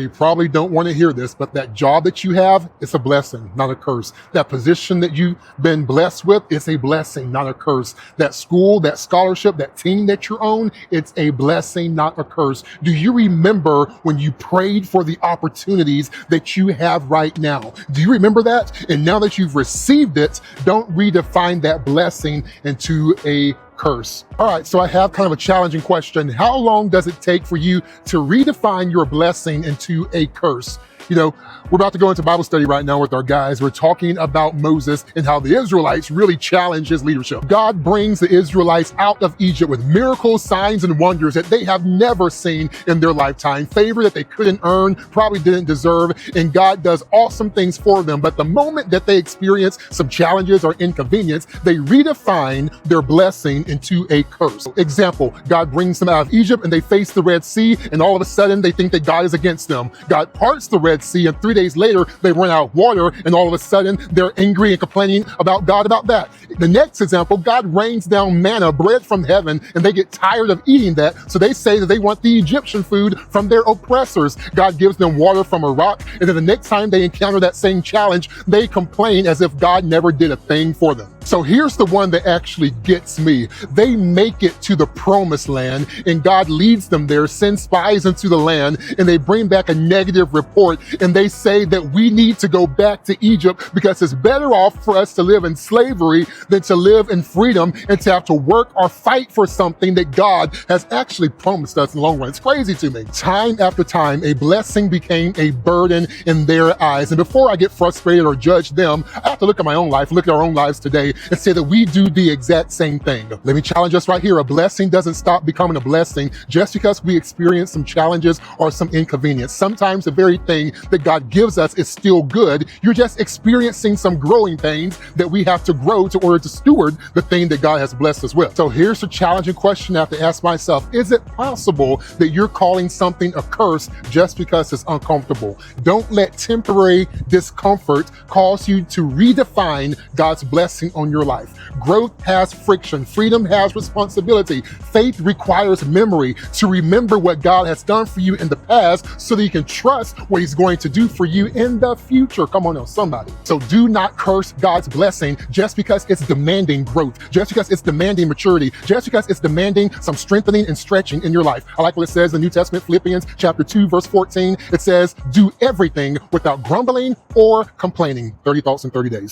You probably don't want to hear this, but that job that you have is a blessing, not a curse. That position that you've been blessed with is a blessing, not a curse. That school, that scholarship, that team that you're on, it's a blessing, not a curse. Do you remember when you prayed for the opportunities that you have right now? Do you remember that? And now that you've received it, don't redefine that blessing into a curse. All right, so I have kind of a challenging question. How long does it take for you to redefine your blessing into a curse? You know, we're about to go into Bible study right now with our guys. We're talking about Moses and how the Israelites really challenge his leadership. God brings the Israelites out of Egypt with miracles, signs, and wonders that they have never seen in their lifetime, favor that they couldn't earn, probably didn't deserve, and God does awesome things for them. But the moment that they experience some challenges or inconvenience, they redefine their blessing into a curse. Example, God brings them out of Egypt and they face the Red Sea, and all of a sudden they think that God is against them. God parts the Red Sea, and 3 days later they run out of water, and all of a sudden they're angry and complaining about God about that. The next example, God rains down manna, bread from heaven, and they get tired of eating that, so they say that they want the Egyptian food from their oppressors. God gives them water from a rock, and then the next time they encounter that same challenge, they complain as if God never did a thing for them. So here's the one that actually gets me. They make it to the promised land, and God leads them there, sends spies into the land, and they bring back a negative report, and they say that we need to go back to Egypt because it's better off for us to live in slavery than to live in freedom and to have to work or fight for something that God has actually promised us in the long run. It's crazy to me. Time after time, a blessing became a burden in their eyes. And before I get frustrated or judge them, I have to look at my own life, look at our own lives today, and say that we do the exact same thing. Let me challenge us right here. A blessing doesn't stop becoming a blessing just because we experience some challenges or some inconvenience. Sometimes the very thing that God gives us is still good. You're just experiencing some growing pains that we have to grow to order to steward the thing that God has blessed us with. So here's the challenging question I have to ask myself. Is it possible that you're calling something a curse just because it's uncomfortable? Don't let temporary discomfort cause you to redefine God's blessing on your life. Growth has friction. Freedom has responsibility. Faith requires memory to remember what God has done for you in the past so that you can trust what He's going to do for you in the future. Come on now, somebody. So do not curse God's blessing just because it's demanding growth, just because it's demanding maturity, just because it's demanding some strengthening and stretching in your life. I like what it says in the New Testament, Philippians chapter 2, verse 14. It says, do everything without grumbling or complaining. 30 thoughts in 30 days.